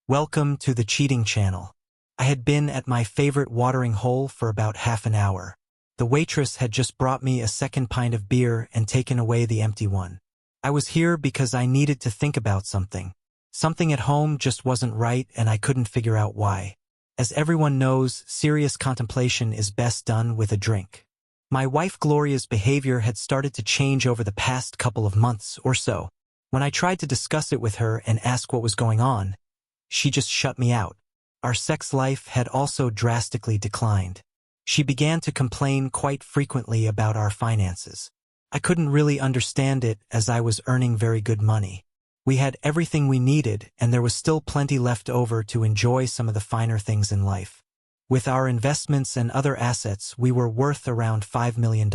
Welcome to the cheating channel. I had been at my favorite watering hole for about half an hour. The waitress had just brought me a second pint of beer and taken away the empty one. I was here because I needed to think about something. Something at home just wasn't right and I couldn't figure out why. As everyone knows, serious contemplation is best done with a drink. My wife Gloria's behavior had started to change over the past couple of months or so. When I tried to discuss it with her and ask what was going on, she just shut me out. Our sex life had also drastically declined. She began to complain quite frequently about our finances. I couldn't really understand it as I was earning very good money. We had everything we needed and there was still plenty left over to enjoy some of the finer things in life. With our investments and other assets, we were worth around $5 million.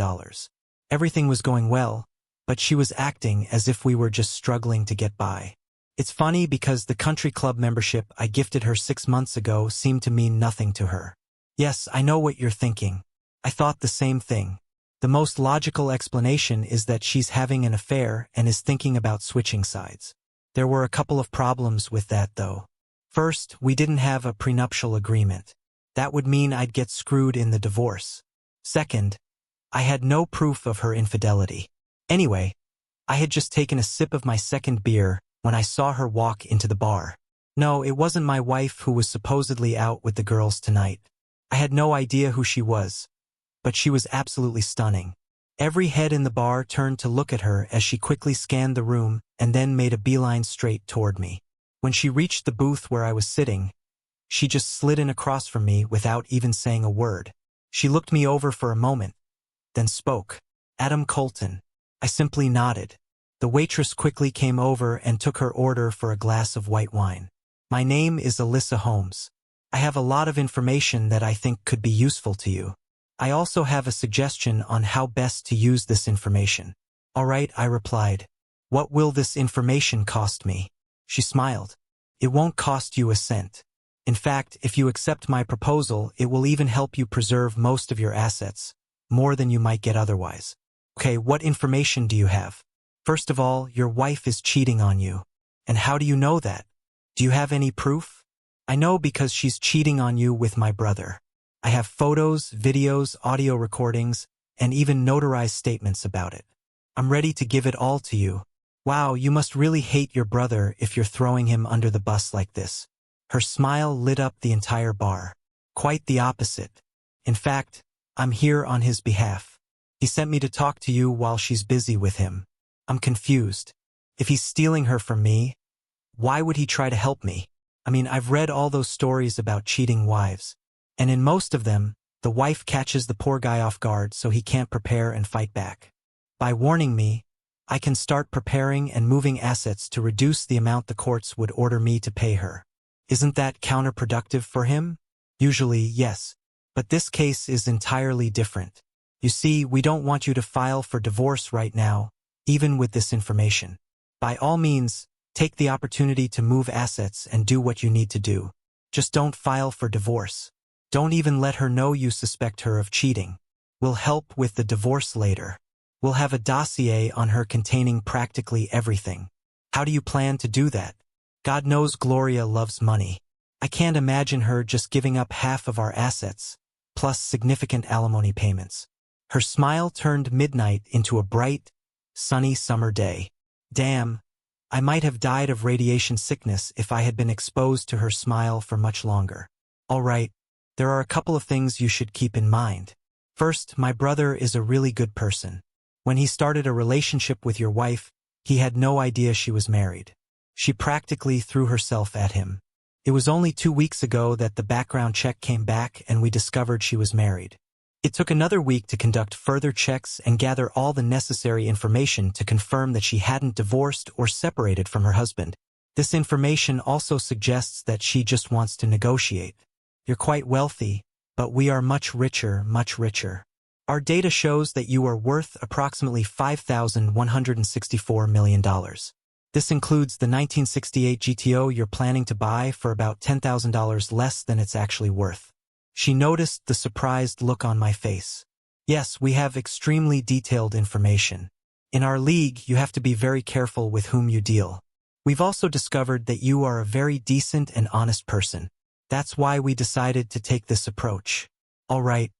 Everything was going well, but she was acting as if we were just struggling to get by. It's funny because the country club membership I gifted her 6 months ago seemed to mean nothing to her. Yes, I know what you're thinking. I thought the same thing. The most logical explanation is that she's having an affair and is thinking about switching sides. There were a couple of problems with that though. First, we didn't have a prenuptial agreement. That would mean I'd get screwed in the divorce. Second, I had no proof of her infidelity. Anyway, I had just taken a sip of my second beer when I saw her walk into the bar. No, it wasn't my wife who was supposedly out with the girls tonight. I had no idea who she was, but she was absolutely stunning. Every head in the bar turned to look at her as she quickly scanned the room and then made a beeline straight toward me. When she reached the booth where I was sitting, she just slid in across from me without even saying a word. She looked me over for a moment, then spoke. "Adam Colton." I simply nodded. The waitress quickly came over and took her order for a glass of white wine. "My name is Alyssa Holmes. I have a lot of information that I think could be useful to you. I also have a suggestion on how best to use this information." "All right," I replied. "What will this information cost me?" She smiled. "It won't cost you a cent. In fact, if you accept my proposal, it will even help you preserve most of your assets, more than you might get otherwise." "Okay, what information do you have?" "First of all, your wife is cheating on you." "And how do you know that? Do you have any proof?" "I know because she's cheating on you with my brother. I have photos, videos, audio recordings, and even notarized statements about it. I'm ready to give it all to you." "Wow, you must really hate your brother if you're throwing him under the bus like this." Her smile lit up the entire bar. "Quite the opposite. In fact, I'm here on his behalf. He sent me to talk to you while she's busy with him." I'm confused. If he's stealing her from me, why would he try to help me? I mean, I've read all those stories about cheating wives, and in most of them, the wife catches the poor guy off guard so he can't prepare and fight back. By warning me, I can start preparing and moving assets to reduce the amount the courts would order me to pay her. Isn't that counterproductive for him? Usually, yes. But this case is entirely different. You see, we don't want you to file for divorce right now, even with this information. By all means, take the opportunity to move assets and do what you need to do. Just don't file for divorce. Don't even let her know you suspect her of cheating. We'll help with the divorce later. We'll have a dossier on her containing practically everything. How do you plan to do that? God knows Gloria loves money. I can't imagine her just giving up half of our assets, plus significant alimony payments. Her smile turned midnight into a bright, sunny summer day. Damn, I might have died of radiation sickness if I had been exposed to her smile for much longer. All right, there are a couple of things you should keep in mind. First, my brother is a really good person. When he started a relationship with your wife, he had no idea she was married. She practically threw herself at him. It was only 2 weeks ago that the background check came back and we discovered she was married. It took another week to conduct further checks and gather all the necessary information to confirm that she hadn't divorced or separated from her husband. This information also suggests that she just wants to negotiate. You're quite wealthy, but we are much richer, much richer. Our data shows that you are worth approximately $5,164 million. This includes the 1968 GTO you're planning to buy for about $10,000 less than it's actually worth. She noticed the surprised look on my face. Yes, we have extremely detailed information. In our league, you have to be very careful with whom you deal. We've also discovered that you are a very decent and honest person. That's why we decided to take this approach. All right,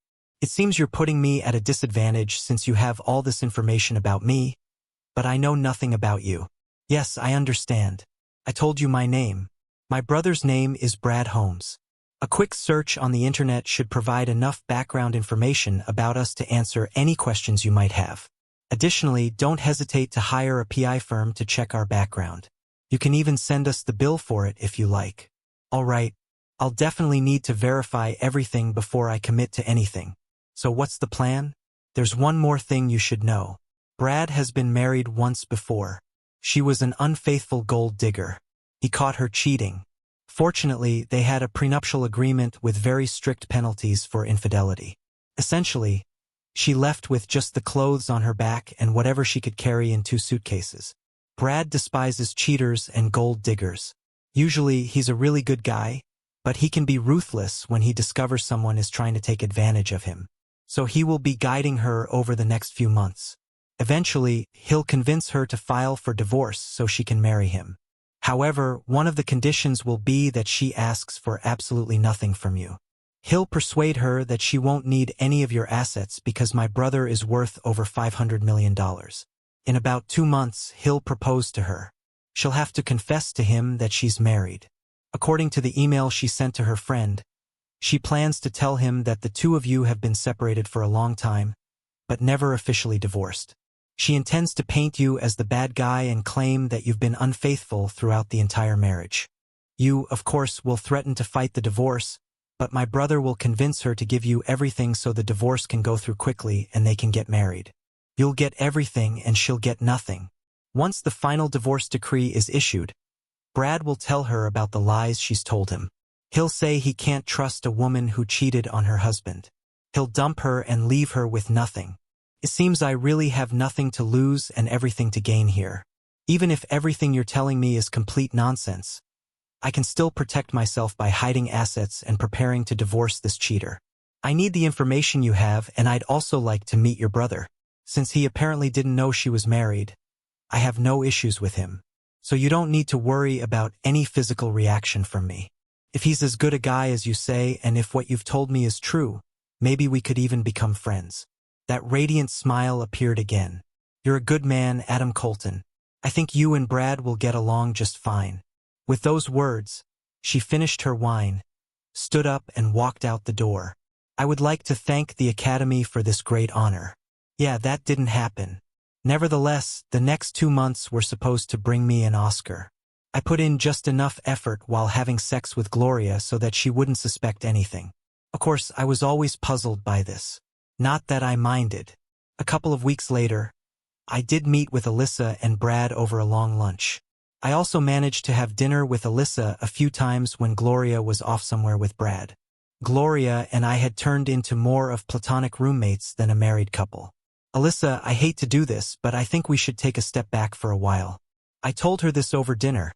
it seems you're putting me at a disadvantage since you have all this information about me, but I know nothing about you. Yes, I understand. I told you my name. My brother's name is Brad Holmes. A quick search on the internet should provide enough background information about us to answer any questions you might have. Additionally, don't hesitate to hire a PI firm to check our background. You can even send us the bill for it if you like. All right, I'll definitely need to verify everything before I commit to anything. So what's the plan? There's one more thing you should know. Brad has been married once before. She was an unfaithful gold digger. He caught her cheating. Fortunately, they had a prenuptial agreement with very strict penalties for infidelity. Essentially, she left with just the clothes on her back and whatever she could carry in 2 suitcases. Brad despises cheaters and gold diggers. Usually, he's a really good guy, but he can be ruthless when he discovers someone is trying to take advantage of him. So he will be guiding her over the next few months. Eventually, he'll convince her to file for divorce so she can marry him. However, one of the conditions will be that she asks for absolutely nothing from you. He'll persuade her that she won't need any of your assets because my brother is worth over $500 million. In about 2 months, he'll propose to her. She'll have to confess to him that she's married. According to the email she sent to her friend, she plans to tell him that the 2 of you have been separated for a long time, but never officially divorced. She intends to paint you as the bad guy and claim that you've been unfaithful throughout the entire marriage. You, of course, will threaten to fight the divorce, but my brother will convince her to give you everything so the divorce can go through quickly and they can get married. You'll get everything and she'll get nothing. Once the final divorce decree is issued, Brad will tell her about the lies she's told him. He'll say he can't trust a woman who cheated on her husband. He'll dump her and leave her with nothing. It seems I really have nothing to lose and everything to gain here. Even if everything you're telling me is complete nonsense, I can still protect myself by hiding assets and preparing to divorce this cheater. I need the information you have, and I'd also like to meet your brother. Since he apparently didn't know she was married, I have no issues with him. So you don't need to worry about any physical reaction from me. If he's as good a guy as you say, and if what you've told me is true, maybe we could even become friends. That radiant smile appeared again. You're a good man, Adam Colton. I think you and Brad will get along just fine. With those words, she finished her wine, stood up and walked out the door. I would like to thank the Academy for this great honor. Yeah, that didn't happen. Nevertheless, the next 2 months were supposed to bring me an Oscar. I put in just enough effort while having sex with Gloria so that she wouldn't suspect anything. Of course, I was always puzzled by this. Not that I minded. A couple of weeks later, I did meet with Alyssa and Brad over a long lunch. I also managed to have dinner with Alyssa a few times when Gloria was off somewhere with Brad. Gloria and I had turned into more of platonic roommates than a married couple. Alyssa, I hate to do this, but I think we should take a step back for a while. I told her this over dinner,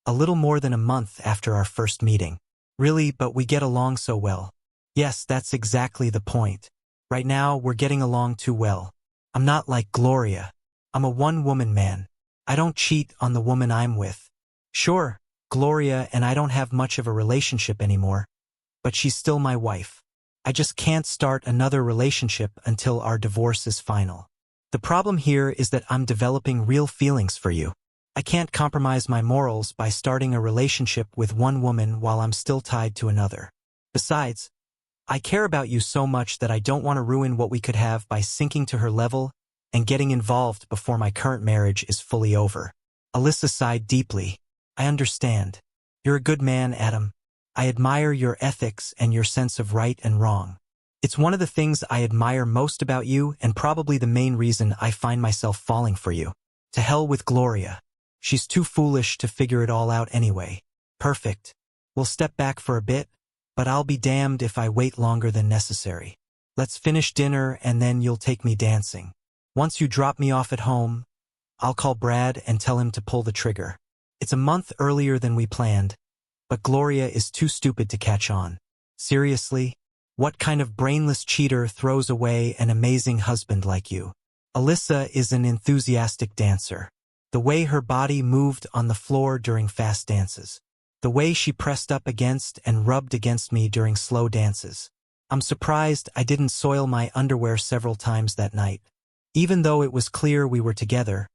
a little more than a month after our first meeting. Really, but we get along so well. Yes, that's exactly the point. Right now, we're getting along too well. I'm not like Gloria. I'm a one-woman man. I don't cheat on the woman I'm with. Sure, Gloria and I don't have much of a relationship anymore, but she's still my wife. I just can't start another relationship until our divorce is final. The problem here is that I'm developing real feelings for you. I can't compromise my morals by starting a relationship with one woman while I'm still tied to another. Besides, I care about you so much that I don't want to ruin what we could have by sinking to her level and getting involved before my current marriage is fully over. Alyssa sighed deeply. I understand. You're a good man, Adam. I admire your ethics and your sense of right and wrong. It's one of the things I admire most about you and probably the main reason I find myself falling for you. To hell with Gloria. She's too foolish to figure it all out anyway. Perfect. We'll step back for a bit, but I'll be damned if I wait longer than necessary. Let's finish dinner and then you'll take me dancing. Once you drop me off at home, I'll call Brad and tell him to pull the trigger. It's a month earlier than we planned, but Gloria is too stupid to catch on. Seriously? What kind of brainless cheater throws away an amazing husband like you? Alyssa is an enthusiastic dancer. The way her body moved on the floor during fast dances. The way she pressed up against and rubbed against me during slow dances. I'm surprised I didn't soil my underwear several times that night. Even though it was clear we were together,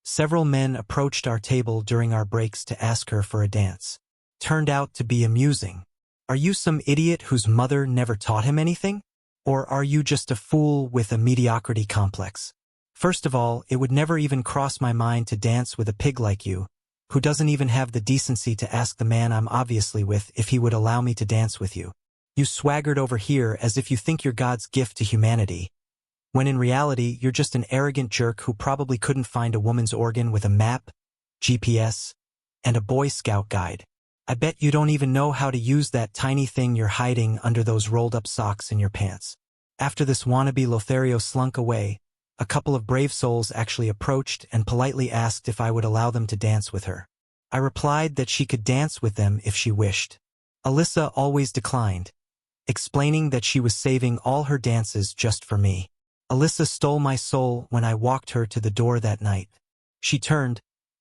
several men approached our table during our breaks to ask her for a dance. Turned out to be amusing. Are you some idiot whose mother never taught him anything? Or are you just a fool with a mediocrity complex? First of all, it would never even cross my mind to dance with a pig like you, who doesn't even have the decency to ask the man I'm obviously with if he would allow me to dance with you. You swaggered over here as if you think you're God's gift to humanity, when in reality you're just an arrogant jerk who probably couldn't find a woman's organ with a map, GPS, and a Boy Scout guide. I bet you don't even know how to use that tiny thing you're hiding under those rolled-up socks in your pants. After this wannabe Lothario slunk away, a couple of brave souls actually approached and politely asked if I would allow them to dance with her. I replied that she could dance with them if she wished. Alyssa always declined, explaining that she was saving all her dances just for me. Alyssa stole my soul when I walked her to the door that night. She turned,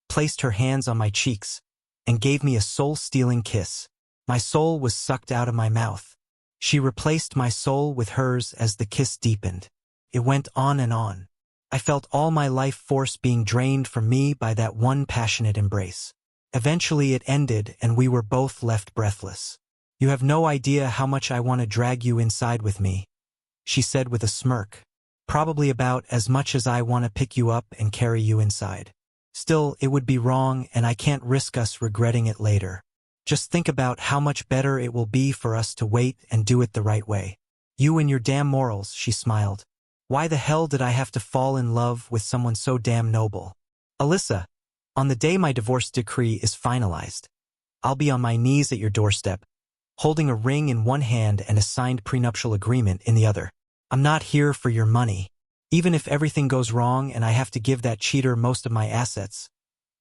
placed her hands on my cheeks, and gave me a soul-stealing kiss. My soul was sucked out of my mouth. She replaced my soul with hers as the kiss deepened. It went on and on. I felt all my life force being drained from me by that one passionate embrace. Eventually it ended and we were both left breathless. You have no idea how much I want to drag you inside with me, she said with a smirk. Probably about as much as I want to pick you up and carry you inside. Still, it would be wrong and I can't risk us regretting it later. Just think about how much better it will be for us to wait and do it the right way. You and your damn morals, she smiled. Why the hell did I have to fall in love with someone so damn noble? Alyssa, on the day my divorce decree is finalized, I'll be on my knees at your doorstep, holding a ring in one hand and a signed prenuptial agreement in the other. I'm not here for your money. Even if everything goes wrong and I have to give that cheater most of my assets,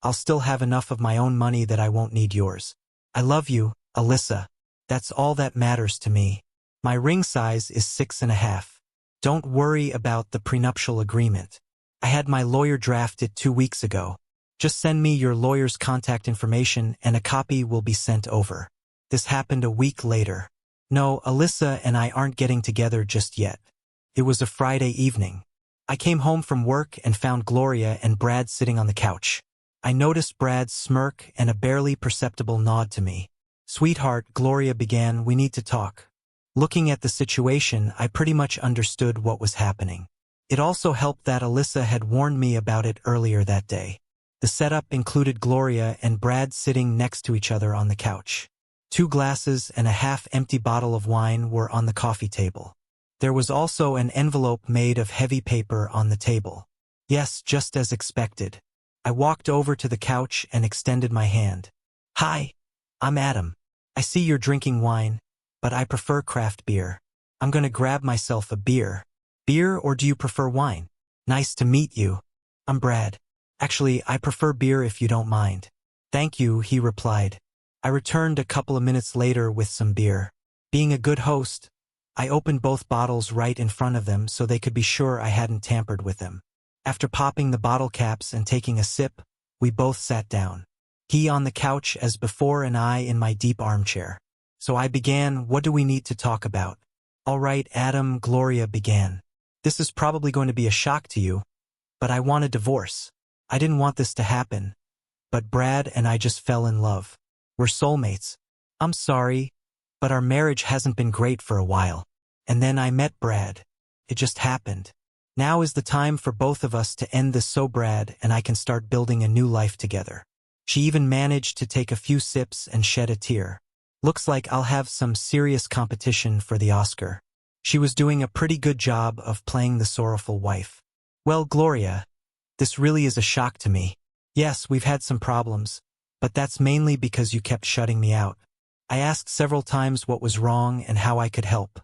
I'll still have enough of my own money that I won't need yours. I love you, Alyssa. That's all that matters to me. My ring size is 6.5. Don't worry about the prenuptial agreement. I had my lawyer draft it 2 weeks ago. Just send me your lawyer's contact information and a copy will be sent over. This happened a week later. No, Alyssa and I aren't getting together just yet. It was a Friday evening. I came home from work and found Gloria and Brad sitting on the couch. I noticed Brad's smirk and a barely perceptible nod to me. Sweetheart, Gloria began, we need to talk. Looking at the situation, I pretty much understood what was happening. It also helped that Alyssa had warned me about it earlier that day. The setup included Gloria and Brad sitting next to each other on the couch. 2 glasses and a half-empty bottle of wine were on the coffee table. There was also an envelope made of heavy paper on the table. Yes, just as expected. I walked over to the couch and extended my hand. Hi, I'm Adam. I see you're drinking wine, but I prefer craft beer. I'm gonna grab myself a beer. Beer or do you prefer wine? Nice to meet you. I'm Brad. Actually, I prefer beer if you don't mind. Thank you, he replied. I returned a couple of minutes later with some beer. Being a good host, I opened both bottles right in front of them so they could be sure I hadn't tampered with them. After popping the bottle caps and taking a sip, we both sat down. He on the couch as before and I in my deep armchair. So I began, what do we need to talk about? All right, Adam, Gloria began. This is probably going to be a shock to you, but I want a divorce. I didn't want this to happen, but Brad and I just fell in love. We're soulmates. I'm sorry, but our marriage hasn't been great for a while. And then I met Brad. It just happened. Now is the time for both of us to end this so Brad and I can start building a new life together. She even managed to take a few sips and shed a tear. Looks like I'll have some serious competition for the Oscar. She was doing a pretty good job of playing the sorrowful wife. Well, Gloria, this really is a shock to me. Yes, we've had some problems, but that's mainly because you kept shutting me out. I asked several times what was wrong and how I could help.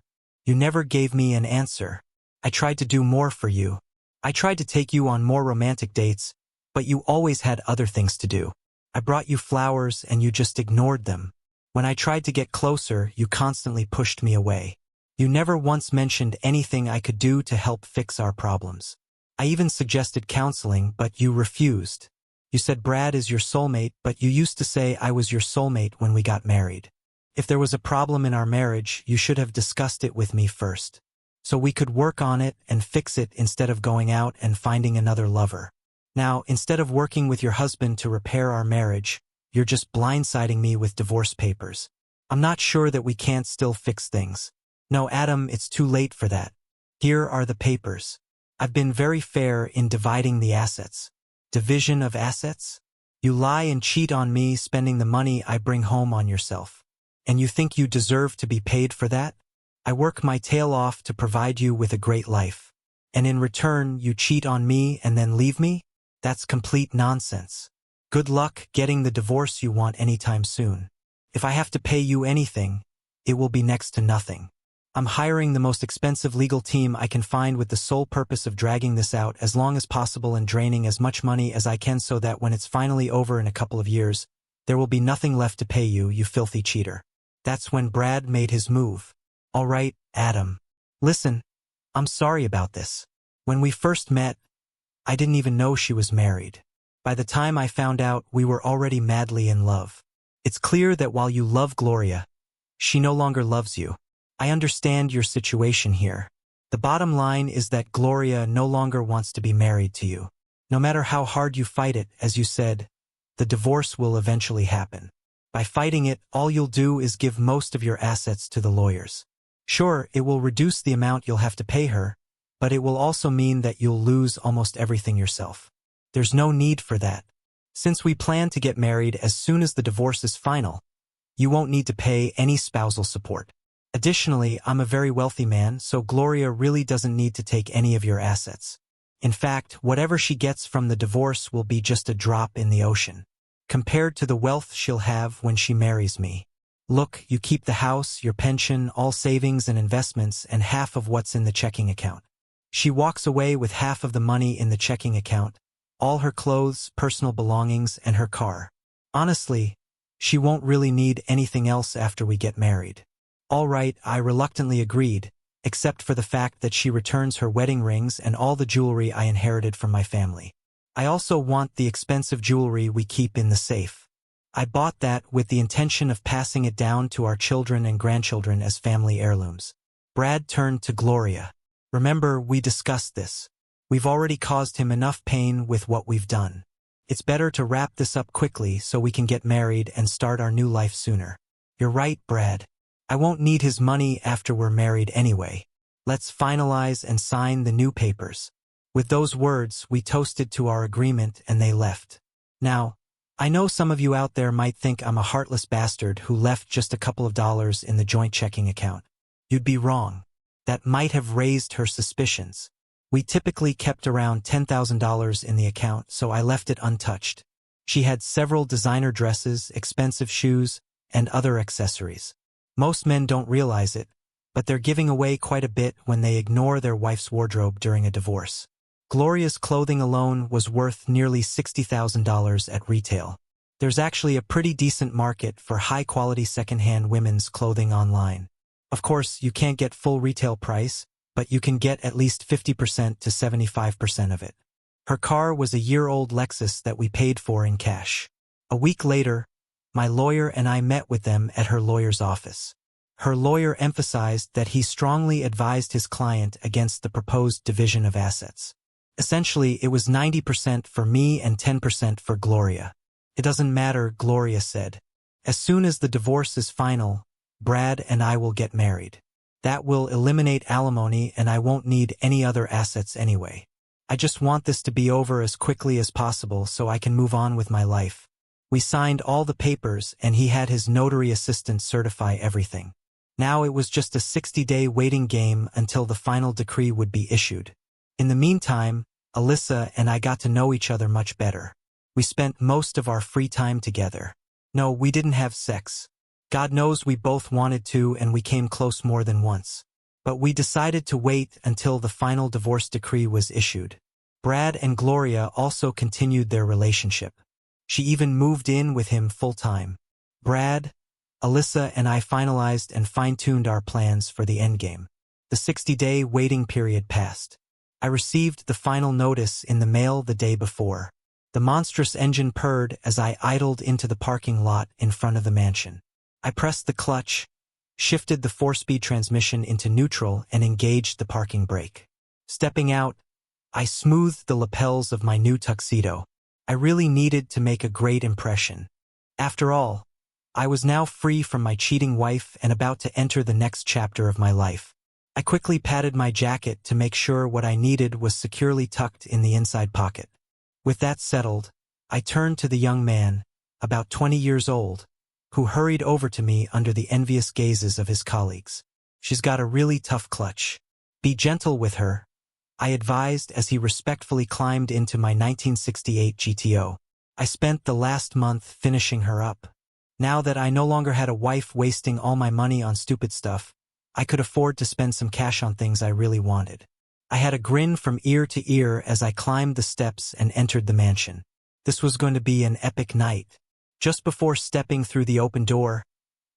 You never gave me an answer. I tried to do more for you. I tried to take you on more romantic dates, but you always had other things to do. I brought you flowers and you just ignored them. When I tried to get closer, you constantly pushed me away. You never once mentioned anything I could do to help fix our problems. I even suggested counseling, but you refused. You said Brad is your soulmate, but you used to say I was your soulmate when we got married. If there was a problem in our marriage, you should have discussed it with me first, so we could work on it and fix it instead of going out and finding another lover. Now, instead of working with your husband to repair our marriage, you're just blindsiding me with divorce papers. I'm not sure that we can't still fix things. No, Adam, it's too late for that. Here are the papers. I've been very fair in dividing the assets. Division of assets? You lie and cheat on me, spending the money I bring home on yourself. And you think you deserve to be paid for that? I work my tail off to provide you with a great life. And in return, you cheat on me and then leave me? That's complete nonsense. Good luck getting the divorce you want anytime soon. If I have to pay you anything, it will be next to nothing. I'm hiring the most expensive legal team I can find with the sole purpose of dragging this out as long as possible and draining as much money as I can so that when it's finally over in a couple of years, there will be nothing left to pay you, you filthy cheater. That's when Brad made his move. All right, Adam. Listen, I'm sorry about this. When we first met, I didn't even know she was married. By the time I found out, we were already madly in love. It's clear that while you love Gloria, she no longer loves you. I understand your situation here. The bottom line is that Gloria no longer wants to be married to you. No matter how hard you fight it, as you said, the divorce will eventually happen. By fighting it, all you'll do is give most of your assets to the lawyers. Sure, it will reduce the amount you'll have to pay her, but it will also mean that you'll lose almost everything yourself. There's no need for that. Since we plan to get married as soon as the divorce is final, you won't need to pay any spousal support. Additionally, I'm a very wealthy man, so Gloria really doesn't need to take any of your assets. In fact, whatever she gets from the divorce will be just a drop in the ocean, compared to the wealth she'll have when she marries me. Look, you keep the house, your pension, all savings and investments, and half of what's in the checking account. She walks away with half of the money in the checking account, all her clothes, personal belongings, and her car. Honestly, she won't really need anything else after we get married. All right, I reluctantly agreed, except for the fact that she returns her wedding rings and all the jewelry I inherited from my family. I also want the expensive jewelry we keep in the safe. I bought that with the intention of passing it down to our children and grandchildren as family heirlooms. Brad turned to Gloria. Remember, we discussed this. We've already caused him enough pain with what we've done. It's better to wrap this up quickly so we can get married and start our new life sooner. You're right, Brad. I won't need his money after we're married anyway. Let's finalize and sign the new papers. With those words, we toasted to our agreement and they left. Now, I know some of you out there might think I'm a heartless bastard who left just a couple of dollars in the joint checking account. You'd be wrong. That might have raised her suspicions. We typically kept around $10,000 in the account, so I left it untouched. She had several designer dresses, expensive shoes, and other accessories. Most men don't realize it, but they're giving away quite a bit when they ignore their wife's wardrobe during a divorce. Gloria's clothing alone was worth nearly $60,000 at retail. There's actually a pretty decent market for high-quality second-hand women's clothing online. Of course, you can't get full retail price, but you can get at least 50% to 75% of it. Her car was a year-old Lexus that we paid for in cash. A week later, my lawyer and I met with them at her lawyer's office. Her lawyer emphasized that he strongly advised his client against the proposed division of assets. Essentially, it was 90% for me and 10% for Gloria. It doesn't matter, Gloria said. As soon as the divorce is final, Brad and I will get married. That will eliminate alimony and I won't need any other assets anyway. I just want this to be over as quickly as possible so I can move on with my life. We signed all the papers and he had his notary assistant certify everything. Now it was just a 60-day waiting game until the final decree would be issued. In the meantime, Alyssa and I got to know each other much better. We spent most of our free time together. No, we didn't have sex. God knows we both wanted to and we came close more than once. But we decided to wait until the final divorce decree was issued. Brad and Gloria also continued their relationship. She even moved in with him full-time. Brad, Alyssa and I finalized and fine-tuned our plans for the endgame. The 60-day waiting period passed. I received the final notice in the mail the day before. The monstrous engine purred as I idled into the parking lot in front of the mansion. I pressed the clutch, shifted the 4-speed transmission into neutral, and engaged the parking brake. Stepping out, I smoothed the lapels of my new tuxedo. I really needed to make a great impression. After all, I was now free from my cheating wife and about to enter the next chapter of my life. I quickly patted my jacket to make sure what I needed was securely tucked in the inside pocket. With that settled, I turned to the young man, about 20 years old, who hurried over to me under the envious gazes of his colleagues. "She's got a really tough clutch. Be gentle with her," I advised as he respectfully climbed into my 1968 GTO. I spent the last month finishing her up. Now that I no longer had a wife wasting all my money on stupid stuff, I could afford to spend some cash on things I really wanted. I had a grin from ear to ear as I climbed the steps and entered the mansion. This was going to be an epic night. Just before stepping through the open door,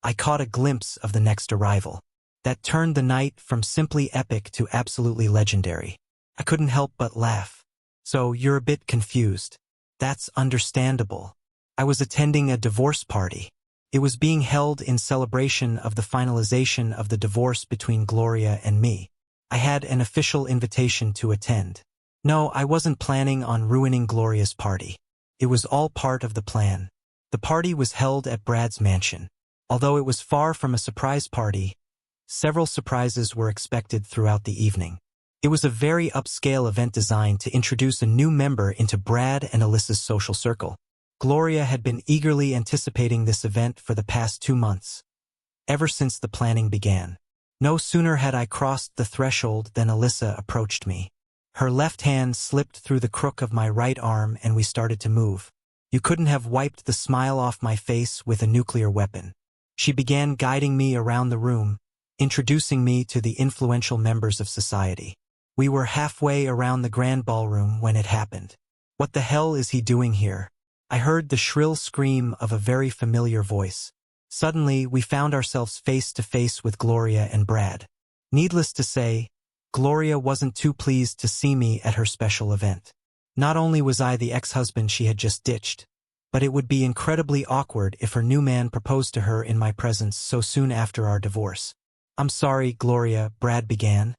I caught a glimpse of the next arrival. That turned the night from simply epic to absolutely legendary. I couldn't help but laugh. "So you're a bit confused. That's understandable. I was attending a divorce party. It was being held in celebration of the finalization of the divorce between Gloria and me. I had an official invitation to attend. No, I wasn't planning on ruining Gloria's party. It was all part of the plan. The party was held at Brad's mansion. Although it was far from a surprise party, several surprises were expected throughout the evening. It was a very upscale event designed to introduce a new member into Brad and Alyssa's social circle. Gloria had been eagerly anticipating this event for the past 2 months, ever since the planning began. No sooner had I crossed the threshold than Alyssa approached me. Her left hand slipped through the crook of my right arm and we started to move. You couldn't have wiped the smile off my face with a nuclear weapon. She began guiding me around the room, introducing me to the influential members of society. We were halfway around the grand ballroom when it happened. "What the hell is he doing here?" I heard the shrill scream of a very familiar voice. Suddenly, we found ourselves face to face with Gloria and Brad. Needless to say, Gloria wasn't too pleased to see me at her special event. Not only was I the ex-husband she had just ditched, but it would be incredibly awkward if her new man proposed to her in my presence so soon after our divorce. "I'm sorry, Gloria," Brad began,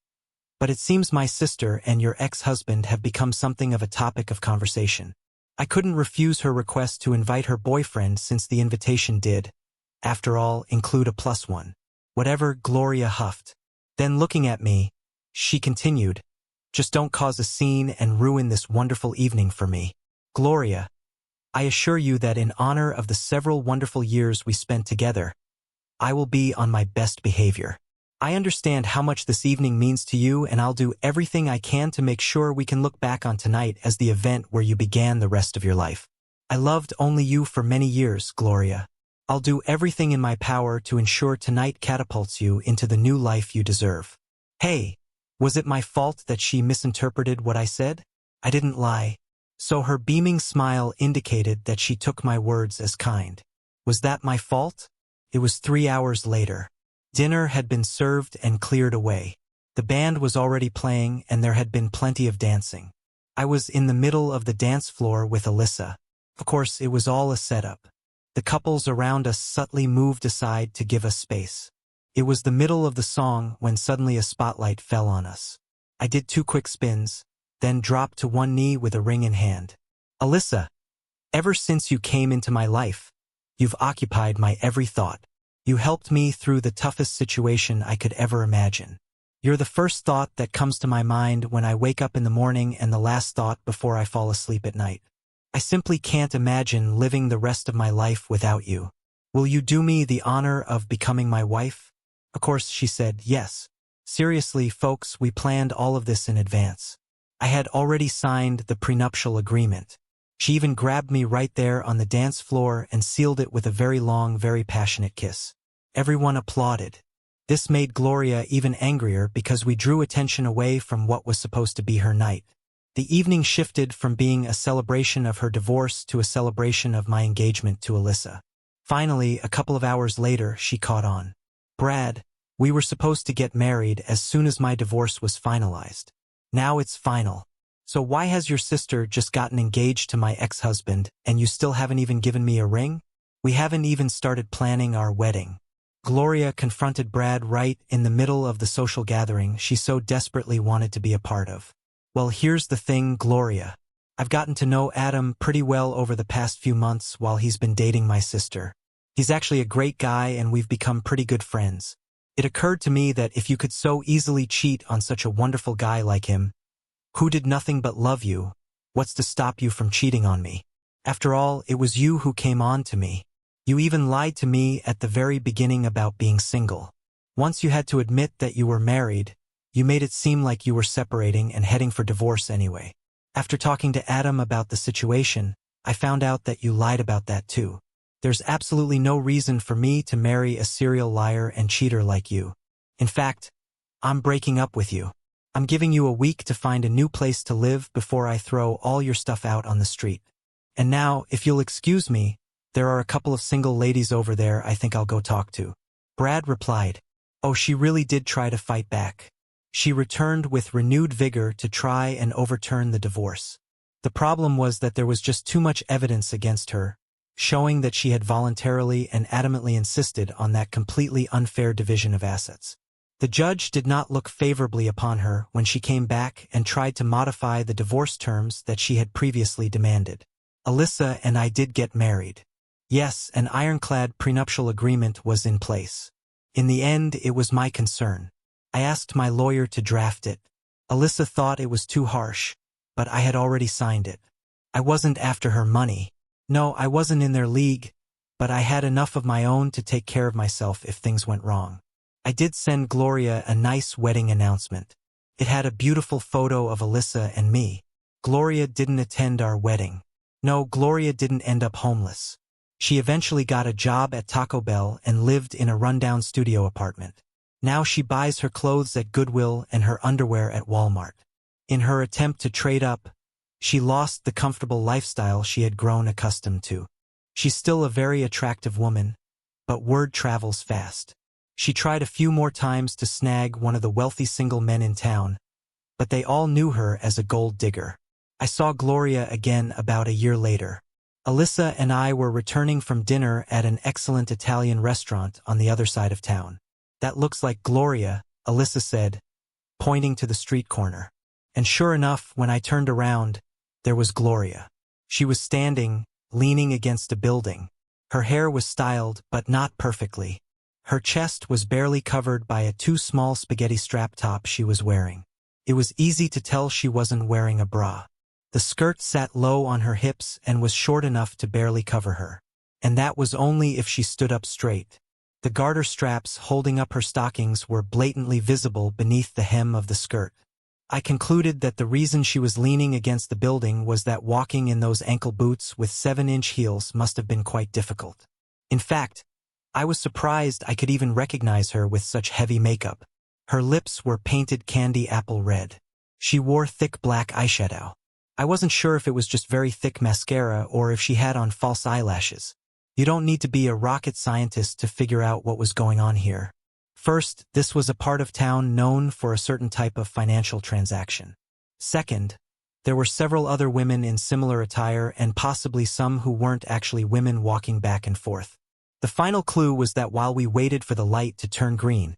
"but it seems my sister and your ex-husband have become something of a topic of conversation." I couldn't refuse her request to invite her boyfriend since the invitation did, after all, include a +1. "Whatever," Gloria huffed. Then looking at me, she continued, "Just don't cause a scene and ruin this wonderful evening for me. Gloria, I assure you that in honor of the several wonderful years we spent together, I will be on my best behavior. I understand how much this evening means to you and I'll do everything I can to make sure we can look back on tonight as the event where you began the rest of your life. I loved only you for many years, Gloria. I'll do everything in my power to ensure tonight catapults you into the new life you deserve." Hey, was it my fault that she misinterpreted what I said? I didn't lie. So her beaming smile indicated that she took my words as kind. Was that my fault? It was 3 hours later. Dinner had been served and cleared away. The band was already playing and there had been plenty of dancing. I was in the middle of the dance floor with Alyssa. Of course, it was all a setup. The couples around us subtly moved aside to give us space. It was the middle of the song when suddenly a spotlight fell on us. I did 2 quick spins, then dropped to one knee with a ring in hand. "Alyssa, ever since you came into my life, you've occupied my every thought. You helped me through the toughest situation I could ever imagine. You're the first thought that comes to my mind when I wake up in the morning and the last thought before I fall asleep at night. I simply can't imagine living the rest of my life without you. Will you do me the honor of becoming my wife?" Of course, she said yes. Seriously, folks, we planned all of this in advance. I had already signed the prenuptial agreement. She even grabbed me right there on the dance floor and sealed it with a very long, very passionate kiss. Everyone applauded. This made Gloria even angrier because we drew attention away from what was supposed to be her night. The evening shifted from being a celebration of her divorce to a celebration of my engagement to Alyssa. Finally, a couple of hours later, she caught on. "Brad, we were supposed to get married as soon as my divorce was finalized. Now it's final. So why has your sister just gotten engaged to my ex-husband and you still haven't even given me a ring? We haven't even started planning our wedding. Gloria confronted Brad right in the middle of the social gathering she so desperately wanted to be a part of. Well, here's the thing, Gloria. I've gotten to know Adam pretty well over the past few months while he's been dating my sister. He's actually a great guy and we've become pretty good friends. It occurred to me that if you could so easily cheat on such a wonderful guy like him, who did nothing but love you, what's to stop you from cheating on me? After all, it was you who came on to me. You even lied to me at the very beginning about being single. Once you had to admit that you were married, you made it seem like you were separating and heading for divorce anyway. After talking to Adam about the situation, I found out that you lied about that too. There's absolutely no reason for me to marry a serial liar and cheater like you. In fact, I'm breaking up with you. I'm giving you a week to find a new place to live before I throw all your stuff out on the street. And now, if you'll excuse me, there are a couple of single ladies over there I think I'll go talk to. Brad replied. Oh, she really did try to fight back. She returned with renewed vigor to try and overturn the divorce. The problem was that there was just too much evidence against her, showing that she had voluntarily and adamantly insisted on that completely unfair division of assets. The judge did not look favorably upon her when she came back and tried to modify the divorce terms that she had previously demanded. Alyssa and I did get married. Yes, an ironclad prenuptial agreement was in place. In the end, it was my concern. I asked my lawyer to draft it. Alyssa thought it was too harsh, but I had already signed it. I wasn't after her money. No, I wasn't in their league, but I had enough of my own to take care of myself if things went wrong. I did send Gloria a nice wedding announcement. It had a beautiful photo of Alyssa and me. Gloria didn't attend our wedding. No, Gloria didn't end up homeless. She eventually got a job at Taco Bell and lived in a rundown studio apartment. Now she buys her clothes at Goodwill and her underwear at Walmart. In her attempt to trade up, she lost the comfortable lifestyle she had grown accustomed to. She's still a very attractive woman, but word travels fast. She tried a few more times to snag one of the wealthy single men in town, but they all knew her as a gold digger. I saw Gloria again about a year later. Alyssa and I were returning from dinner at an excellent Italian restaurant on the other side of town. That looks like Gloria, Alyssa said, pointing to the street corner. And sure enough, when I turned around, there was Gloria. She was standing, leaning against a building. Her hair was styled, but not perfectly. Her chest was barely covered by a too small spaghetti strap top she was wearing. It was easy to tell she wasn't wearing a bra. The skirt sat low on her hips and was short enough to barely cover her. And that was only if she stood up straight. The garter straps holding up her stockings were blatantly visible beneath the hem of the skirt. I concluded that the reason she was leaning against the building was that walking in those ankle boots with 7-inch heels must have been quite difficult. In fact, I was surprised I could even recognize her with such heavy makeup. Her lips were painted candy apple red. She wore thick black eyeshadow. I wasn't sure if it was just very thick mascara or if she had on false eyelashes. You don't need to be a rocket scientist to figure out what was going on here. First, this was a part of town known for a certain type of financial transaction. Second, there were several other women in similar attire and possibly some who weren't actually women walking back and forth. The final clue was that while we waited for the light to turn green,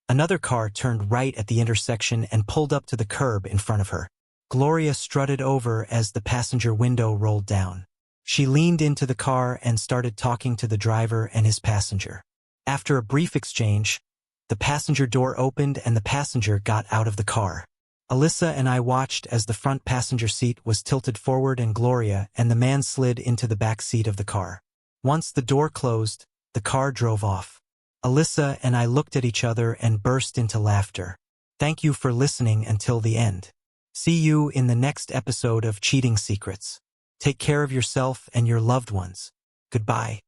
another car turned right at the intersection and pulled up to the curb in front of her. Gloria strutted over as the passenger window rolled down. She leaned into the car and started talking to the driver and his passenger. After a brief exchange, the passenger door opened and the passenger got out of the car. Alyssa and I watched as the front passenger seat was tilted forward and Gloria and the man slid into the back seat of the car. Once the door closed, the car drove off. Alyssa and I looked at each other and burst into laughter. Thank you for listening until the end. See you in the next episode of Cheating Secrets. Take care of yourself and your loved ones. Goodbye.